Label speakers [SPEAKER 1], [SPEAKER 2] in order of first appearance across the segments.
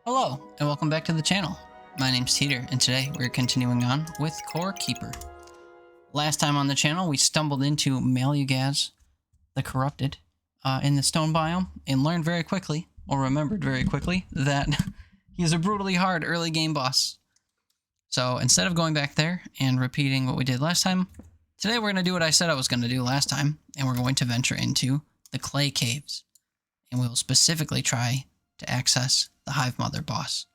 [SPEAKER 1] Hello, and welcome back to the channel. My name's Teeter, and today we're continuing on with Core Keeper. Last time on the channel, we stumbled into Malugaz, the Corrupted, in the stone biome, and learned very quickly, or remembered very quickly, that he's a brutally hard early game boss. So instead of going back there and repeating what we did last time, today we're going to do what I said I was going to do last time, and we're going to venture into the Clay Caves. And we will specifically try to access the Hive Mother boss.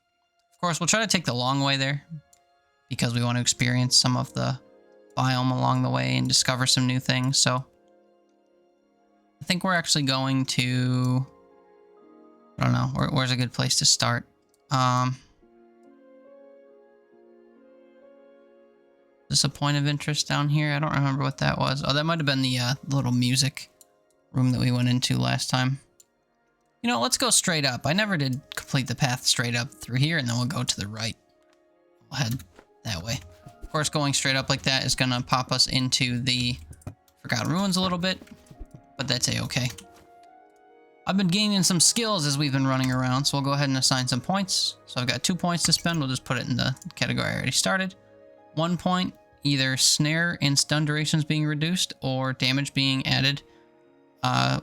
[SPEAKER 1] Of course, we'll try to take the long way there because we want to experience some of the biome along the way and discover some new things. So I think we're actually going to, I don't know, where's a good place to start? Is this a point of interest down here? I don't remember what that was. Oh, that might have been the little music room that we went into last time. You know, let's go straight up. I never did complete the path straight up through here, and then we'll go to the right. We'll head that way. Of course, going straight up like that is going to pop us into the Forgotten Ruins a little bit, but that's a-okay. I've been gaining some skills as we've been running around, so we'll go ahead and assign some points. So I've got 2 points to spend. We'll just put it in the category I already started. 1 point, either snare and stun durations being reduced or damage being added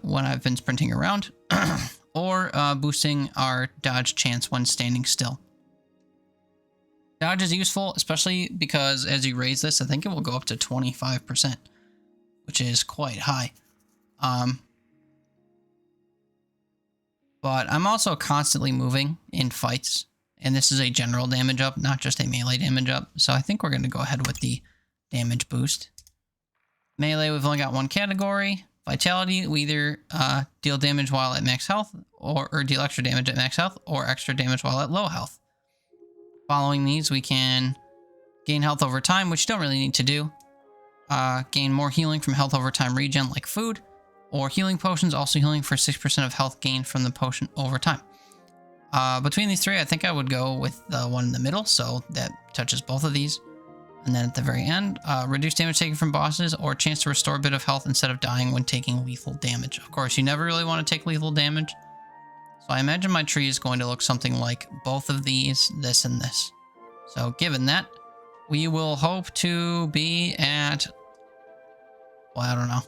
[SPEAKER 1] when I've been sprinting around. Or boosting our dodge chance when standing still. Dodge is useful, especially because as you raise this, I think it will go up to 25%, which is quite high. But I'm also constantly moving in fights, and this is a general damage up, not just a melee damage up. So I think we're going to go ahead with the damage boost. Melee, we've only got one category. Vitality, we either deal damage while at max health, or deal extra damage at max health, or extra damage while at low health. Following these, we can gain health over time, which you don't really need to do. Gain more healing from health over time regen, like food, or healing potions, also healing for 6% of health gained from the potion over time. Between these three, I think I would go with the one in the middle, so that touches both of these. And then at the very end, reduce damage taken from bosses or chance to restore a bit of health instead of dying when taking lethal damage. Of course, you never really want to take lethal damage. So I imagine my tree is going to look something like both of these, this and this. So given that, we will hope to be at, well, I don't know.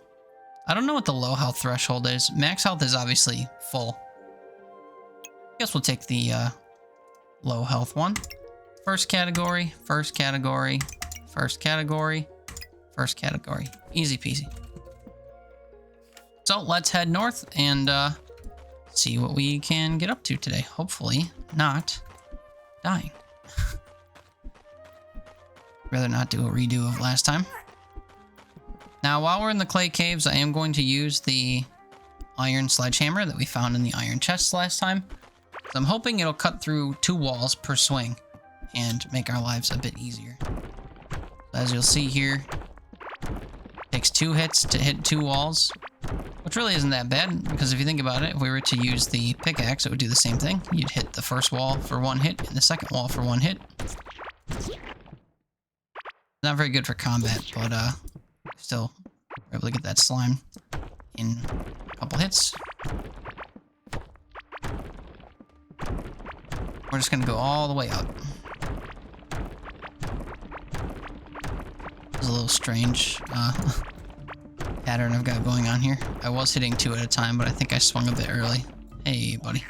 [SPEAKER 1] I don't know what the low health threshold is. Max health is obviously full. I guess we'll take the low health one. First category, first category, first category, first category. Easy peasy. So let's head north and see what we can get up to today. Hopefully not dying. Rather not do a redo of last time. Now, while we're in the clay caves, I am going to use the iron sledgehammer that we found in the iron chests last time. So I'm hoping it'll cut through 2 walls per swing and make our lives a bit easier. As you'll see here, it takes 2 hits to hit 2 walls, which really isn't that bad, because if you think about it, if we were to use the pickaxe, it would do the same thing. You'd hit the first wall for 1 hit and the second wall for 1 hit. Not very good for combat, but still we're able to get that slime in a couple hits. We're just going to go all the way up. It's a little strange pattern I've got going on here. I was hitting 2 at a time, but I think I swung a bit early. Hey, buddy.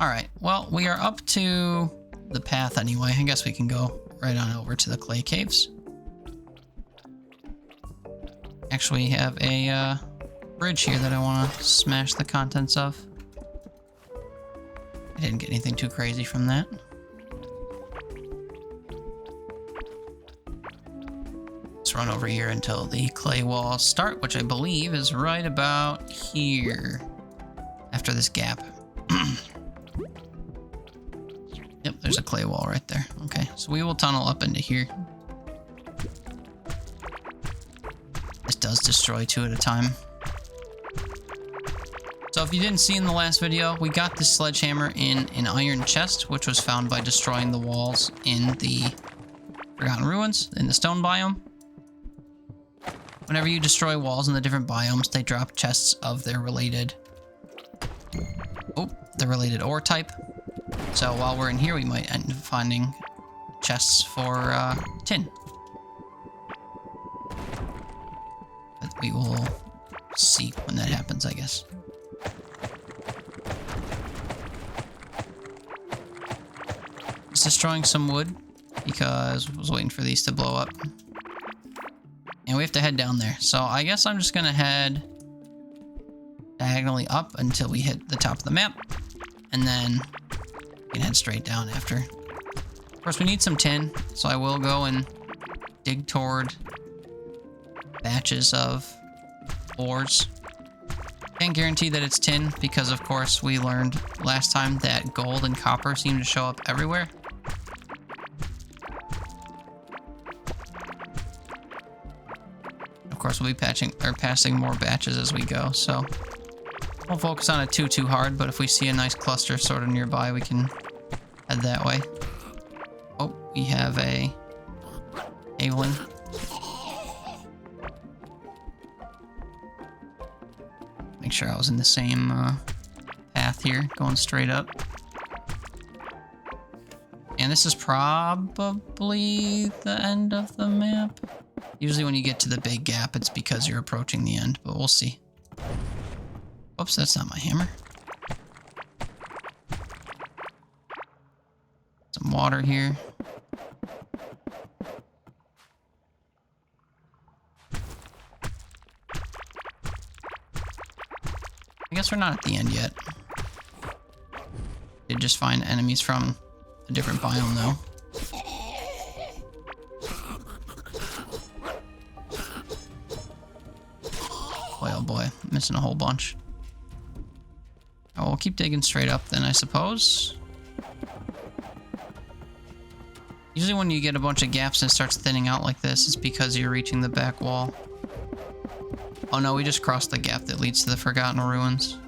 [SPEAKER 1] Alright, well, we are up to the path anyway. I guess we can go right on over to the clay caves. Actually, we have a bridge here that I want to smash the contents of. I didn't get anything too crazy from that. Let's run over here until the clay walls start, which I believe is right about here. After this gap. Yep, there's a clay wall right there. Okay, so we will tunnel up into here. This does destroy 2 at a time. So if you didn't see in the last video, we got this sledgehammer in an iron chest, which was found by destroying the walls in the Forgotten Ruins, in the stone biome. Whenever you destroy walls in the different biomes, they drop chests of their related... Oh, the related ore type. So while we're in here, we might end up finding chests for tin. But we will see when that happens, I guess. Just destroying some wood because I was waiting for these to blow up. And we have to head down there. So I guess I'm just gonna head diagonally up until we hit the top of the map. And then we can head straight down after. Of course, we need some tin, so I will go and dig toward batches of ores. Can't guarantee that it's tin because, of course, we learned last time that gold and copper seem to show up everywhere. Of course, we'll be passing more batches as we go, so won't focus on it too hard, but if we see a nice cluster sort of nearby, we can head that way. Oh, we have a Caveling. Make sure I was in the same path here, going straight up. And this is probably the end of the map. Usually when you get to the big gap, it's because you're approaching the end, but we'll see. Oops, that's not my hammer. Some water here. I guess we're not at the end yet. Did just find enemies from a different biome though. Boy, oh boy, missing a whole bunch. Oh, we'll keep digging straight up then, I suppose. Usually when you get a bunch of gaps and it starts thinning out like this, it's because you're reaching the back wall. Oh no, we just crossed the gap that leads to the Forgotten Ruins.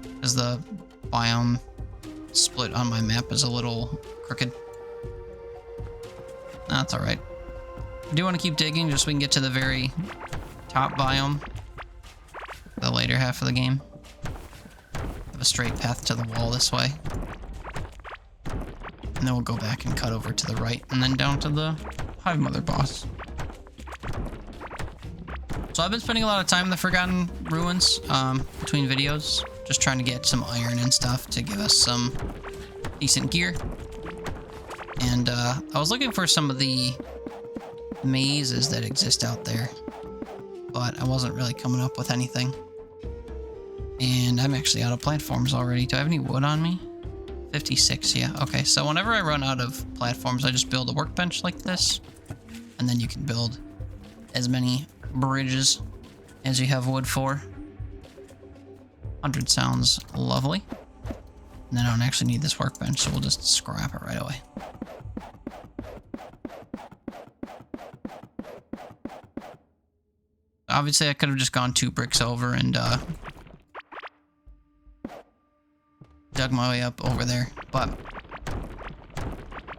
[SPEAKER 1] Because the biome split on my map is a little crooked. That's alright. I do want to keep digging just so we can get to the very top biome. The later half of the game. Have a straight path to the wall this way. And then we'll go back and cut over to the right and then down to the Hive Mother boss. So I've been spending a lot of time in the Forgotten Ruins between videos. Just trying to get some iron and stuff to give us some decent gear. And I was looking for some of the mazes that exist out there. But I wasn't really coming up with anything. And I'm actually out of platforms already. Do I have any wood on me? 56, yeah. Okay, so whenever I run out of platforms, I just build a workbench like this. And then you can build as many bridges as you have wood for. 100 sounds lovely. And then I don't actually need this workbench, so we'll just scrap it right away. Obviously, I could have just gone 2 bricks over and dug my way up over there, but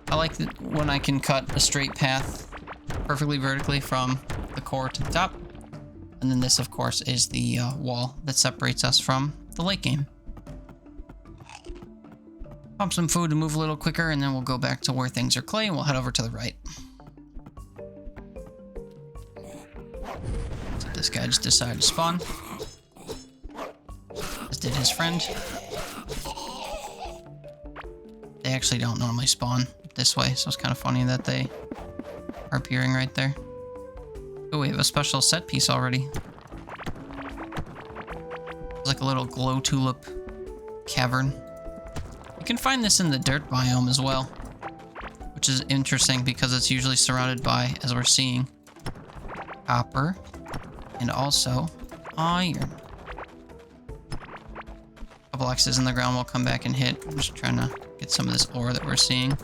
[SPEAKER 1] I like when I can cut a straight path perfectly vertically from the core to the top. And then this, of course, is the wall that separates us from the late game. Pump some food to move a little quicker, and then we'll go back to where things are clay, and we'll head over to the right. So this guy just decided to spawn. As did his friend. They actually don't normally spawn this way, so it's kind of funny that they are appearing right there. Oh, we have a special set piece already. It's like a little glow tulip cavern. You can find this in the dirt biome as well, which is interesting because it's usually surrounded by, as we're seeing, copper and also iron. A couple X's in the ground we'll come back and hit. I'm just trying to get some of this ore that we're seeing.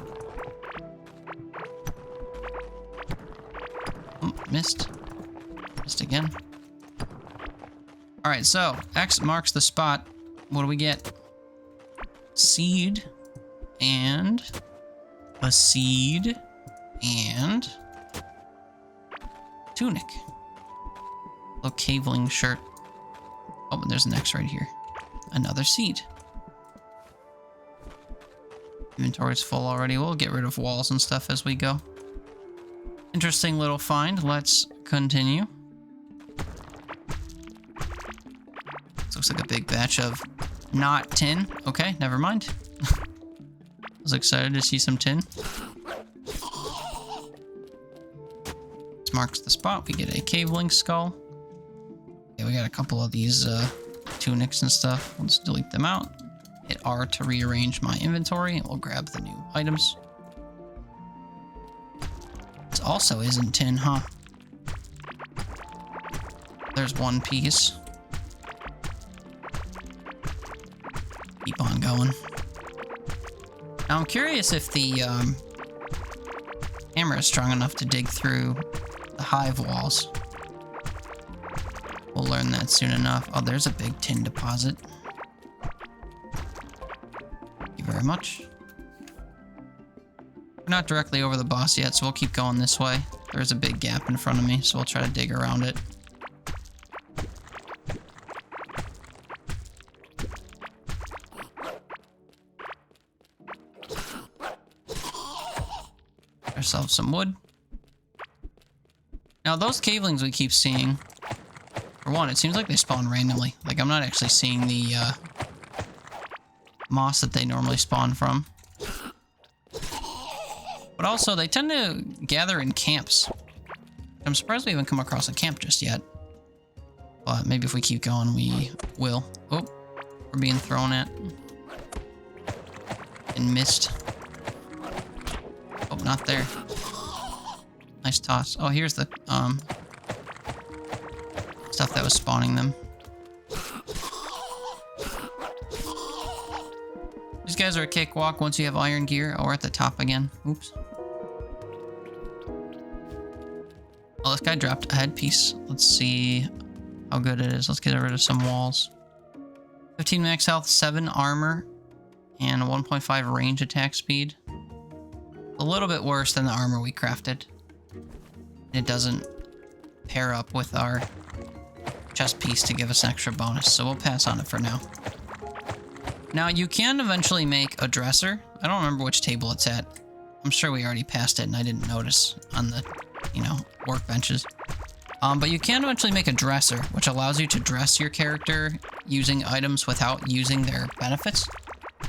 [SPEAKER 1] Oh, missed. Missed again. Alright, so X marks the spot. What do we get? Seed. And a seed. And tunic. Little Caveling shirt. Oh, and there's an X right here. Another seed. Inventory's full already. We'll get rid of walls and stuff as we go. Interesting little find. Let's continue. This looks like a big batch of not tin. Okay, never mind. I was excited to see some tin. This marks the spot. We get a Caveling skull. Okay, we got a couple of these tunics and stuff. Let's delete them out. Hit R to rearrange my inventory, and we'll grab the new items. This also isn't tin, huh? There's one piece. Keep on going. Now I'm curious if the hammer is strong enough to dig through the hive walls. We'll learn that soon enough. Oh, there's a big tin deposit. Thank you very much. We're not directly over the boss yet, so we'll keep going this way. There's a big gap in front of me, so we'll try to dig around it. Ourselves some wood. Now those cavelings we keep seeing, for one, it seems like they spawn randomly. Like I'm not actually seeing the moss that they normally spawn from. But also they tend to gather in camps. I'm surprised we haven't come across a camp just yet. But maybe if we keep going we will. Oh, we're being thrown at. And missed. Oh, not there. Nice toss. Oh, here's the stuff that was spawning them. These guys are a cakewalk once you have iron gear. Oh, we're at the top again. Oops. Oh, this guy dropped a headpiece. Let's see how good it is. Let's get rid of some walls. 15 max health, 7 armor, and a 1.5 range attack speed. A little bit worse than the armor we crafted. It doesn't pair up with our chest piece to give us an extra bonus, so we'll pass on it for now. Now, you can eventually make a dresser. I don't remember which table it's at. I'm sure we already passed it and I didn't notice on the, workbenches. But you can eventually make a dresser, which allows you to dress your character using items without using their benefits.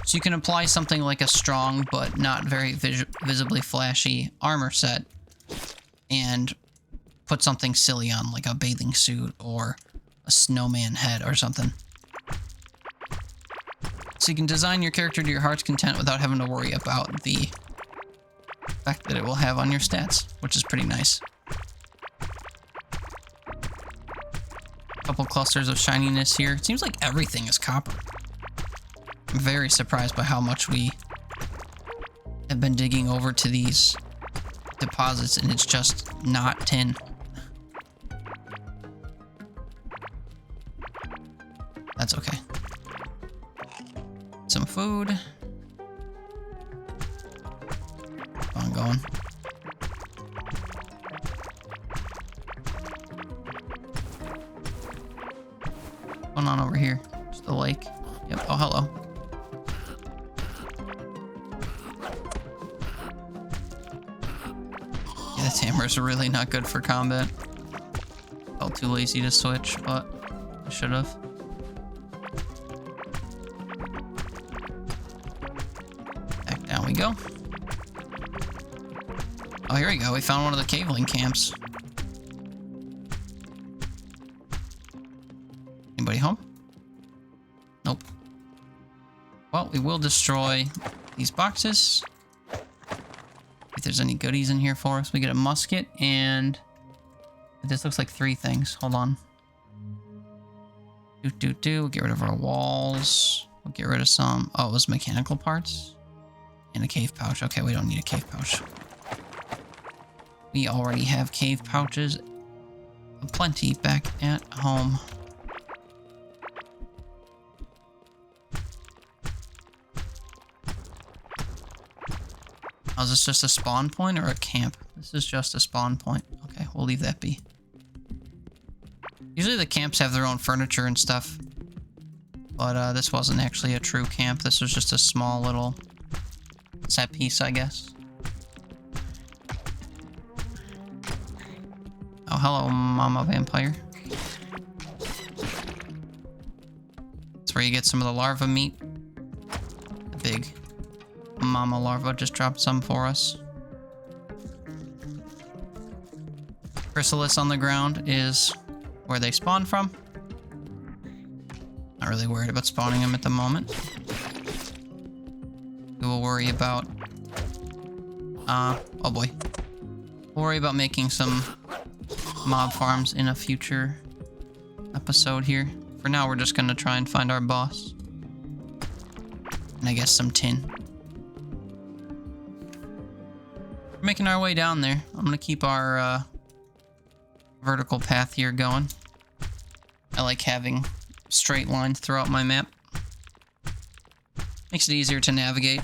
[SPEAKER 1] So you can apply something like a strong but not very visibly flashy armor set and put something silly on, like a bathing suit or a snowman head or something. So you can design your character to your heart's content without having to worry about the effect that it will have on your stats, which is pretty nice. Couple clusters of shininess here. It seems like everything is copper. I'm very surprised by how much we have been digging over to these deposits and it's just not tin. That's okay. Some food. Keep on going. What's going on over here? Just a lake. Yep. Oh, hello. Yeah, this hammer's really not good for combat. Felt too lazy to switch, but I should have. Back down we go. Oh, here we go. We found one of the Caveling camps. Anybody home? Nope. Well, we will destroy these boxes. If there's any goodies in here for us. We get a musket and this looks like 3 things. Hold on. We'll get rid of our walls. We'll get rid of some. Oh, it was mechanical parts. And a cave pouch. Okay, we don't need a cave pouch. We already have cave pouches aplenty back at home. Oh, is this just a spawn point or a camp? This is just a spawn point. Okay, we'll leave that be. Usually the camps have their own furniture and stuff. But this wasn't actually a true camp. This was just a small little set piece, I guess. Oh, hello, Mama Vampire. That's where you get some of the larva meat. The big Mama larva just dropped some for us. Chrysalis on the ground is where they spawn from. Not really worried about spawning them at the moment. We will worry about... oh boy. We'll worry about making some mob farms in a future episode here. For now, we're just gonna try and find our boss. And I guess some tin. We're making our way down there. I'm gonna keep our vertical path here going. I like having straight lines throughout my map. Makes it easier to navigate,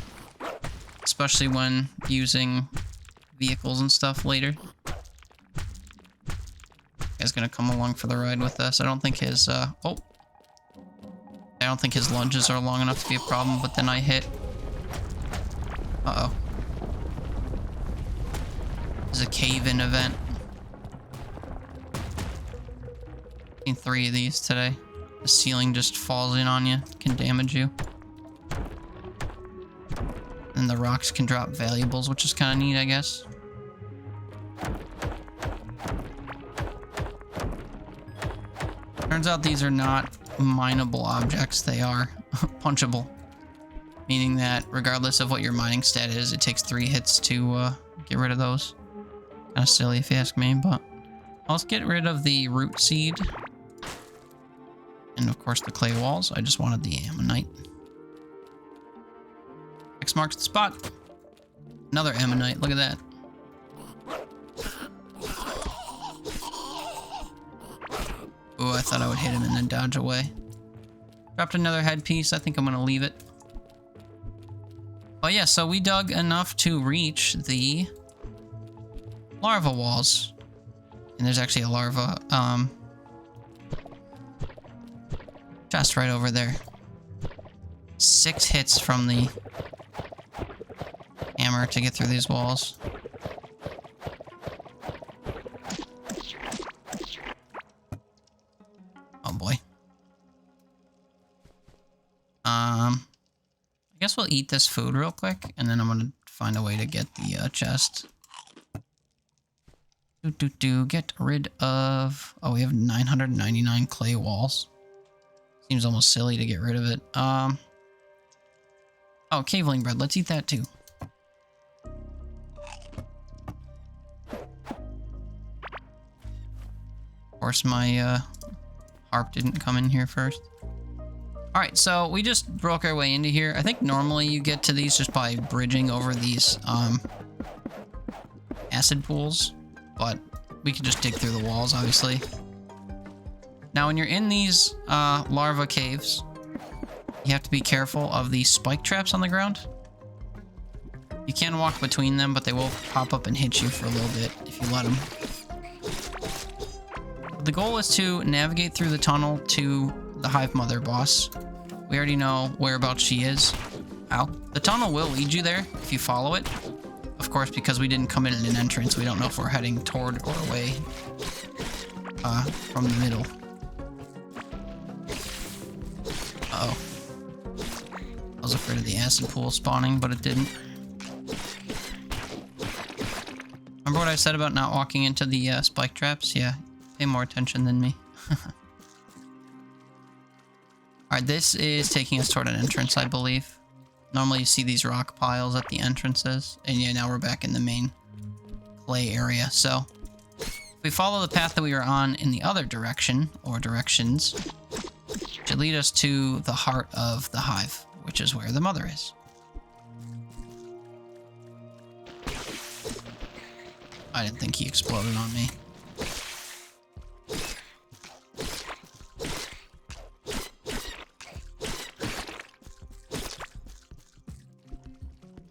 [SPEAKER 1] especially when using vehicles and stuff later. Guy's gonna come along for the ride with us. I don't think his I don't think his lunges are long enough to be a problem, but then I hit. Uh-oh. This is a cave-in event. Seen 3 of these today. The ceiling just falls in on you, can damage you. And the rocks can drop valuables, which is kind of neat, I guess. Turns out these are not mineable objects, they are punchable. Meaning that regardless of what your mining stat is, it takes 3 hits to get rid of those. Kind of silly if you ask me, but let's get rid of the root seed. And of course the clay walls. I just wanted the ammonite. X marks the spot. Another ammonite, look at that. Oh, I thought I would hit him and then dodge away. Dropped another headpiece. I think I'm gonna leave it. Oh yeah, so we dug enough to reach the larva walls. And there's actually a larva chest right over there. 6 hits from the hammer to get through these walls. Oh boy. I guess we'll eat this food real quick, and then I'm gonna find a way to get the chest. Get rid of... Oh, we have 999 clay walls. Seems almost silly to get rid of it. Oh, Caveling bread. Let's eat that too. Of course, my harp didn't come in here first. Alright, so we just broke our way into here. I think normally you get to these just by bridging over these acid pools, but we can just dig through the walls, obviously. Now, when you're in these larva caves, you have to be careful of the spike traps on the ground. You can walk between them, but they will pop up and hit you for a little bit if you let them. The goal is to navigate through the tunnel to the Hive Mother boss. We already know whereabouts she is. Ow. The tunnel will lead you there if you follow it. Of course, because we didn't come in at an entrance, we don't know if we're heading toward or away from the middle. Uh-oh. I was afraid of the acid pool spawning, but it didn't. Remember what I said about not walking into the spike traps? Yeah, pay more attention than me. Alright, this is taking us toward an entrance, I believe. Normally you see these rock piles at the entrances. And yeah, now we're back in the main clay area. So, if we follow the path that we were on in the other direction, or directions, it should lead us to the heart of the hive, which is where the mother is. I didn't think he exploded on me.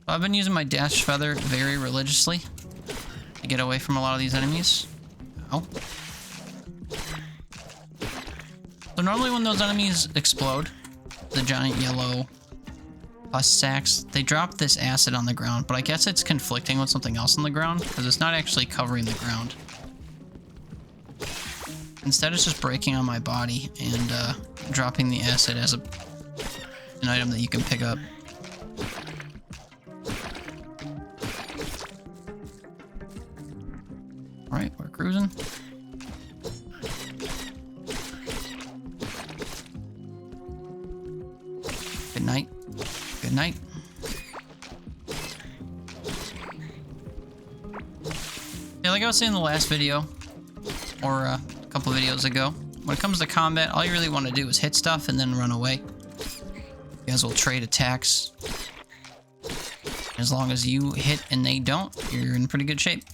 [SPEAKER 1] I've been using my dash feather very religiously to get away from a lot of these enemies. Ow. So normally when those enemies explode, the giant yellow pus sacks, they drop this acid on the ground, but I guess it's conflicting with something else on the ground because it's not actually covering the ground. Instead, it's just breaking on my body and dropping the acid as an item that you can pick up. Alright, we're cruising. Good night. Good night. Yeah, like I was saying in the last video, or a couple videos ago, when it comes to combat, all you really want to do is hit stuff and then run away. You guys will trade attacks. As long as you hit and they don't, you're in pretty good shape.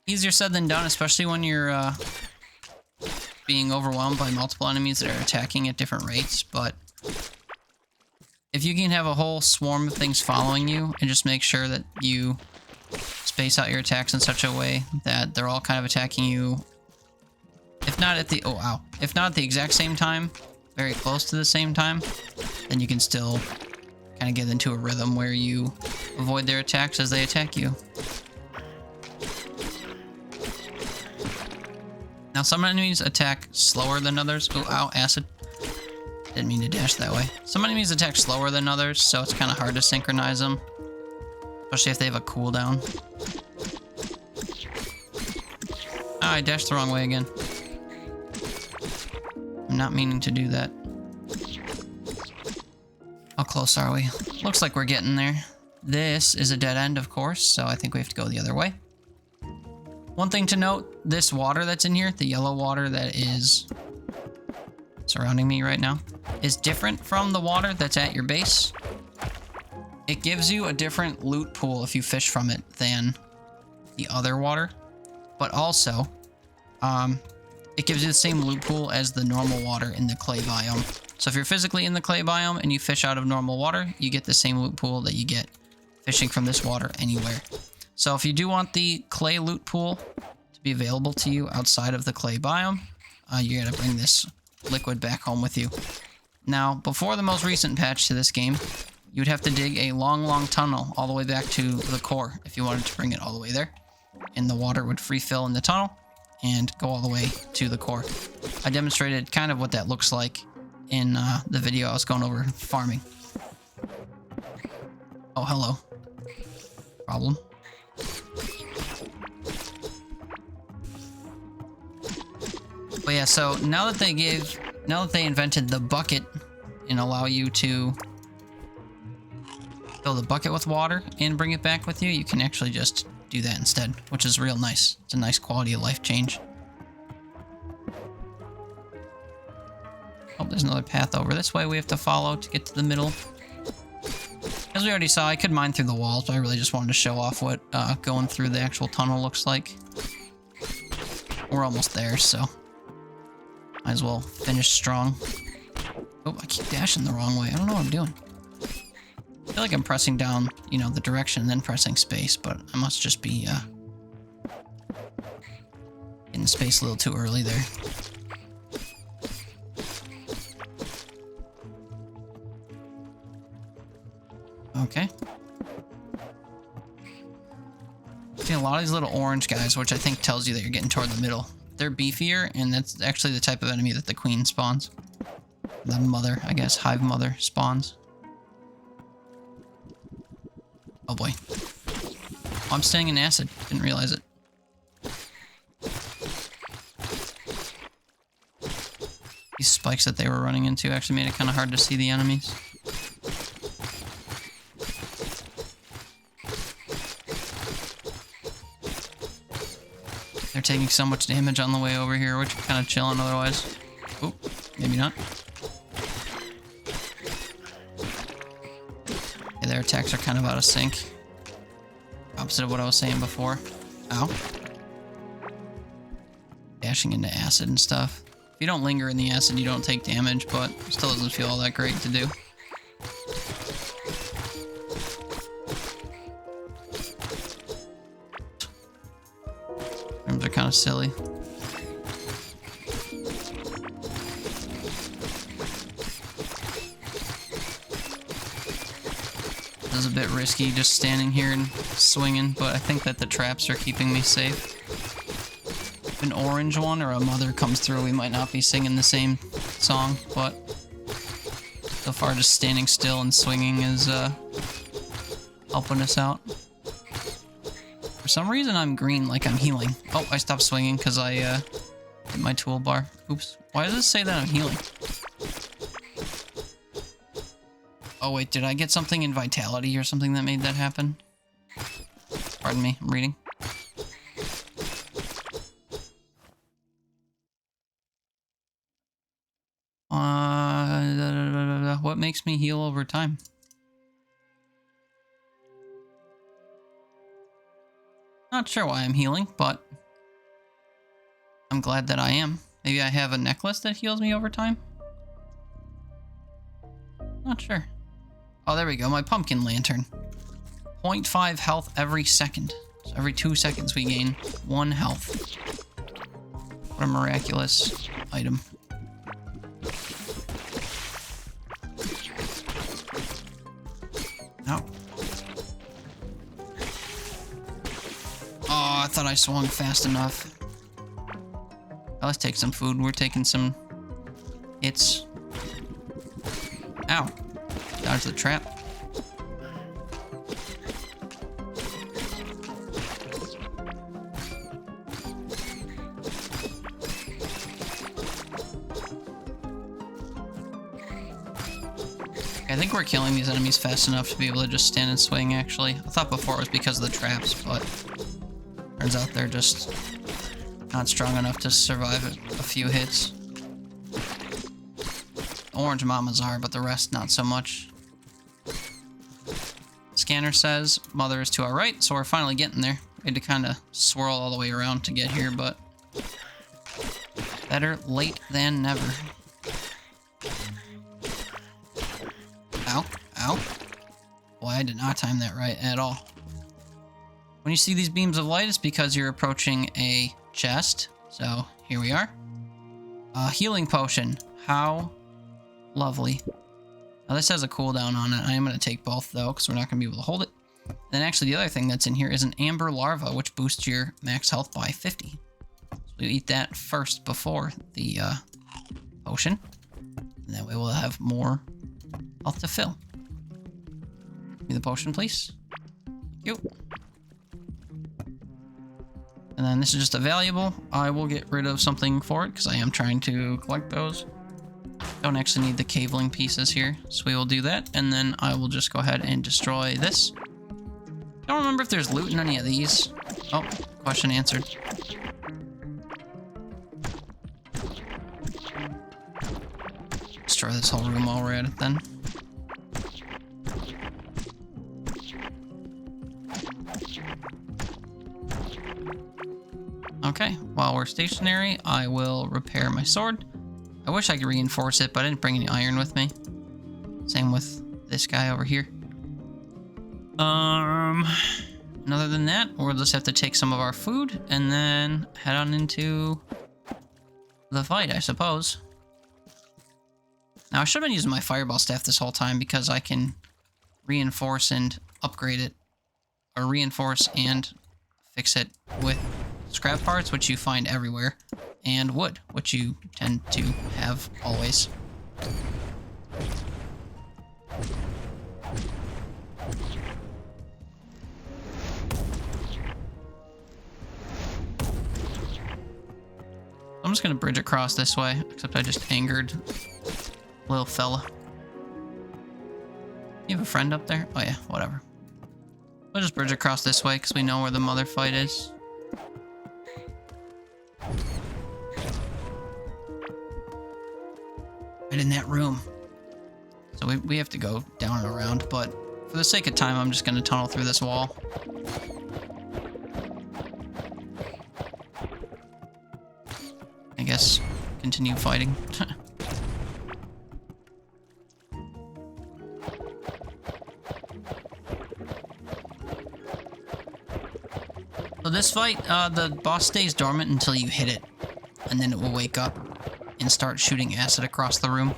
[SPEAKER 1] Easier said than done, especially when you're being overwhelmed by multiple enemies that are attacking at different rates, but if you can have a whole swarm of things following you and just make sure that you space out your attacks in such a way that they're all kind of attacking you, if not at the, if not at the exact same time, very close to the same time, then you can still kind of get into a rhythm where you avoid their attacks as they attack you. Now some enemies attack slower than others. Oh, ow, acid. Didn't mean to dash that way. Some enemies attack slower than others, so it's kind of hard to synchronize them. Especially if they have a cooldown. Ah, I dashed the wrong way again. I'm not meaning to do that. How close are we? Looks like we're getting there. This is a dead end, of course, so I think we have to go the other way. One thing to note, this water that's in here, the yellow water that is surrounding me right now, is different from the water that's at your base. It gives you a different loot pool if you fish from it than the other water, but also it gives you the same loot pool as the normal water in the clay biome. So if you're physically in the clay biome and you fish out of normal water, you get the same loot pool that you get fishing from this water anywhere. So if you do want the clay loot pool to be available to you outside of the clay biome, you're gonna bring this liquid back home with you. Now, before the most recent patch to this game, you would have to dig a long, long tunnel all the way back to the core if you wanted to bring it all the way there. And the water would free fill in the tunnel and go all the way to the core. I demonstrated kind of what that looks like in the video I was going over farming. Oh, hello. Problem. But yeah, so now that they invented the bucket and allow you to fill the bucket with water and bring it back with you, you can actually just do that instead, which is real nice. It's a nice quality of life change. Oh, there's another path over this way we have to follow to get to the middle. As we already saw, I could mine through the walls, but I really just wanted to show off what going through the actual tunnel looks like. We're almost there, so might as well finish strong. Oh, I keep dashing the wrong way. I don't know what I'm doing. I feel like I'm pressing down, you know, the direction and then pressing space, but I must just be in space a little too early there. Okay. See a lot of these little orange guys, which I think tells you that you're getting toward the middle. They're beefier, and that's actually the type of enemy that the queen spawns. The mother, I guess, Hive Mother spawns. Oh boy. Oh, I'm staying in acid. Didn't realize it. These spikes that they were running into actually made it kind of hard to see the enemies. They're taking so much damage on the way over here, which kind of chilling otherwise. Oop, maybe not. Yeah, their attacks are kind of out of sync. Opposite of what I was saying before. Ow. Dashing into acid and stuff. If you don't linger in the acid, you don't take damage, but it still doesn't feel all that great to do. They're kind of silly. This is a bit risky just standing here and swinging, but I think that the traps are keeping me safe. If an orange one or a mother comes through, we might not be singing the same song, but so far just standing still and swinging is helping us out. For some reason I'm green, like I'm healing. Oh, I stopped swinging because I hit my toolbar. Oops. Why does it say that I'm healing? Oh wait, did I get something in Vitality or something that made that happen? Pardon me, I'm reading. What makes me heal over time? Not sure why I'm healing, but I'm glad that I am. Maybe I have a necklace that heals me over time? Not sure. Oh, there we go, my pumpkin lantern. 0.5 health every second. So every 2 seconds we gain 1 health. What a miraculous item. Ow. Oh, I thought I swung fast enough. Oh, let's take some food. We're taking some hits. Ow. Dodge the trap. I think we're killing these enemies fast enough to be able to just stand and swing, actually. I thought before it was because of the traps, but turns out they're just not strong enough to survive a few hits. Orange mamas are, but the rest not so much. Scanner says mother is to our right, so we're finally getting there. We had to kind of swirl all the way around to get here, but better late than never. Ow, ow. Boy, I did not time that right at all. When you see these beams of light, it's because you're approaching a chest. So here we are. A healing potion. How lovely. Now this has a cooldown on it. I am going to take both though, because we're not going to be able to hold it. Then actually the other thing that's in here is an amber larva, which boosts your max health by 50. So we eat that first before the potion. And that way we'll have more health to fill. Give me the potion, please. Thank you. And then this is just a valuable. I will get rid of something for it because I am trying to collect those. Don't actually need the Caveling pieces here, so we will do that. And then I will just go ahead and destroy this. Don't remember if there's loot in any of these. Oh, question answered. Destroy this whole room while we're at it then. Okay, while we're stationary, I will repair my sword. I wish I could reinforce it, but I didn't bring any iron with me. Same with this guy over here. And other than that, we'll just have to take some of our food and then head on into the fight, I suppose. Now, I should have been using my fireball staff this whole time because I can reinforce and upgrade it. Or reinforce and fix it with scrap parts, which you find everywhere, and wood, which you tend to have always. I'm just gonna bridge across this way, except I just angered little fella. You have a friend up there? Oh yeah, whatever. We'll just bridge across this way because we know where the mother fight is. Right in that room. So we have to go down and around, but for the sake of time, I'm just going to tunnel through this wall. I guess continue fighting. So this fight, the boss stays dormant until you hit it, and then it will wake up and start shooting acid across the room.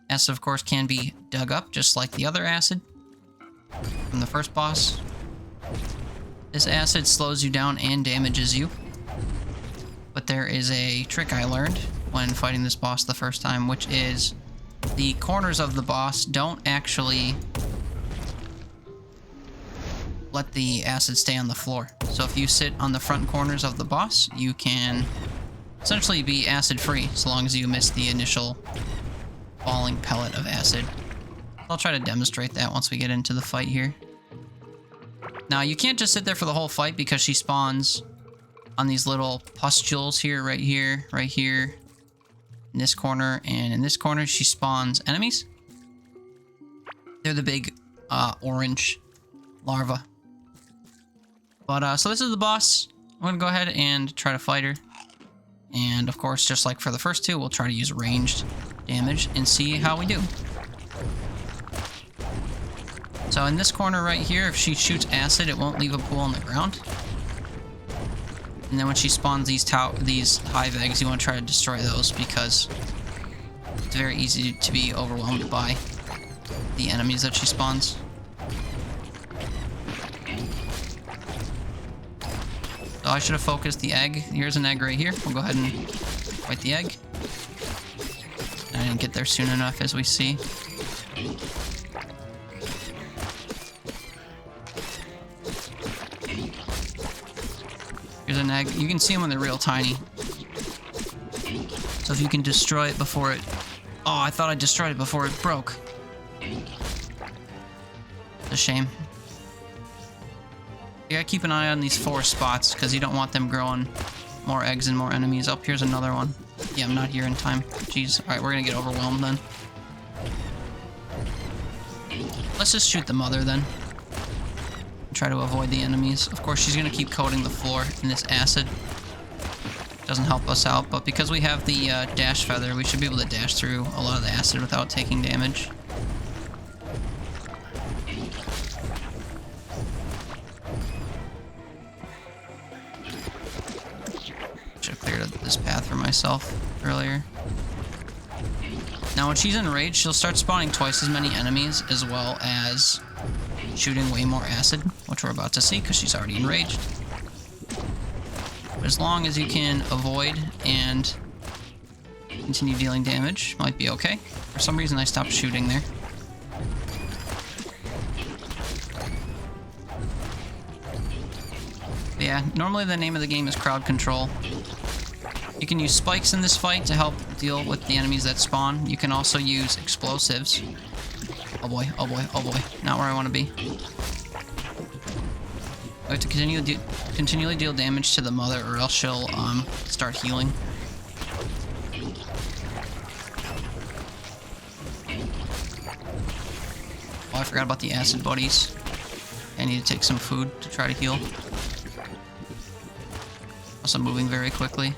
[SPEAKER 1] Acid, of course, can be dug up, just like the other acid from the first boss. This acid slows you down and damages you. But there is a trick I learned when fighting this boss the first time, which is the corners of the boss don't actually let the acid stay on the floor. So if you sit on the front corners of the boss, you can essentially be acid free, so long as you miss the initial falling pellet of acid. I'll try to demonstrate that once we get into the fight here. Now, you can't just sit there for the whole fight because she spawns on these little pustules here, right here, right here, in this corner, and in this corner she spawns enemies. They're the big orange larva. But, so this is the boss. I'm gonna go ahead and try to fight her. And, of course, just like for the first two, we'll try to use ranged damage and see how we do. So in this corner right here, if she shoots acid, it won't leave a pool on the ground. And then when she spawns these hive eggs, you want to try to destroy those because it's very easy to be overwhelmed by the enemies that she spawns. So I should have focused the egg. Here's an egg right here. We'll go ahead and fight the egg. I didn't get there soon enough, as we see. Here's an egg. You can see them when they're real tiny. So if you can destroy it before it... Oh, I thought I destroyed it before it broke. It's a shame. You gotta keep an eye on these 4 spots, because you don't want them growing more eggs and more enemies. Oh, here's another one. Yeah, I'm not here in time. Jeez. Alright, we're gonna get overwhelmed then. Let's just shoot the mother then. Try to avoid the enemies. Of course, she's gonna keep coating the floor in this acid. Doesn't help us out, but because we have the dash feather, we should be able to dash through a lot of the acid without taking damage. Should have cleared this path for myself earlier. Now, when she's enraged, she'll start spawning twice as many enemies, as well as shooting way more acid, which we're about to see because she's already enraged. But as long as you can avoid and continue dealing damage, might be okay. For some reason, I stopped shooting there. But yeah, normally the name of the game is crowd control. You can use spikes in this fight to help deal with the enemies that spawn. You can also use explosives. Oh boy, oh boy, oh boy. Not where I want to be. We have to continually deal damage to the mother, or else she'll start healing. Oh, I forgot about the acid buddies. I need to take some food to try to heal. Also moving very quickly.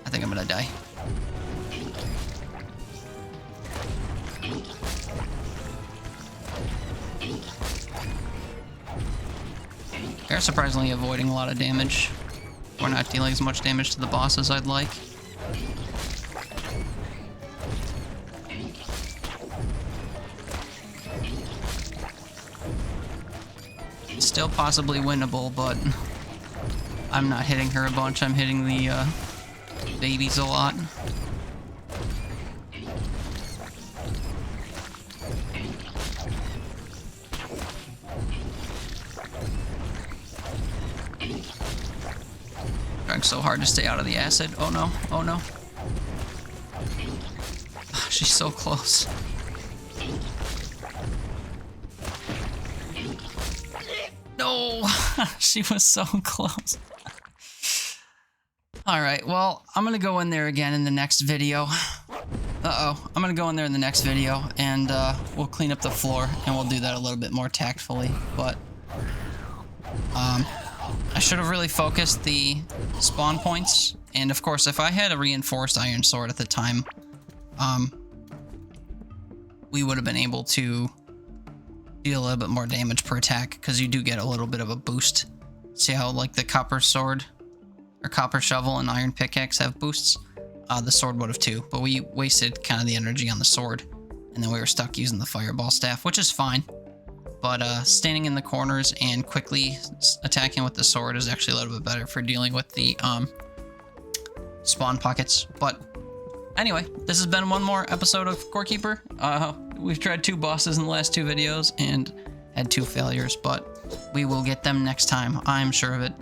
[SPEAKER 1] I think I'm gonna die. They're surprisingly avoiding a lot of damage. We're not dealing as much damage to the boss as I'd like. It's still possibly winnable, but I'm not hitting her a bunch. I'm hitting the babies a lot. Trying so hard to stay out of the acid. Oh no, oh no. She's so close. No! She was so close. Alright, well, I'm gonna go in there again in the next video. Uh-oh. I'm gonna go in there in the next video, and we'll clean up the floor, and we'll do that a little bit more tactfully, but... I should have really focused the spawn points, and of course, if I had a reinforced iron sword at the time, we would have been able to deal a little bit more damage per attack, because you do get a little bit of a boost. See how, like, the copper sword, or copper shovel and iron pickaxe have boosts? the sword would have too, but we wasted kind of the energy on the sword, and then we were stuck using the fireball staff, which is fine. But standing in the corners and quickly attacking with the sword is actually a little bit better for dealing with the spawn pockets. But anyway, this has been one more episode of Core Keeper. We've tried 2 bosses in the last 2 videos and had 2 failures, but we will get them next time. I'm sure of it.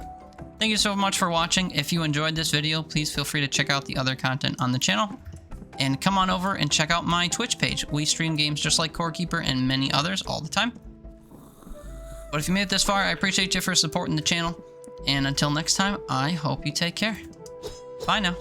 [SPEAKER 1] Thank you so much for watching. If you enjoyed this video, please feel free to check out the other content on the channel. And come on over and check out my Twitch page. We stream games just like Core Keeper and many others all the time. But if you made it this far, I appreciate you for supporting the channel. And until next time, I hope you take care. Bye now.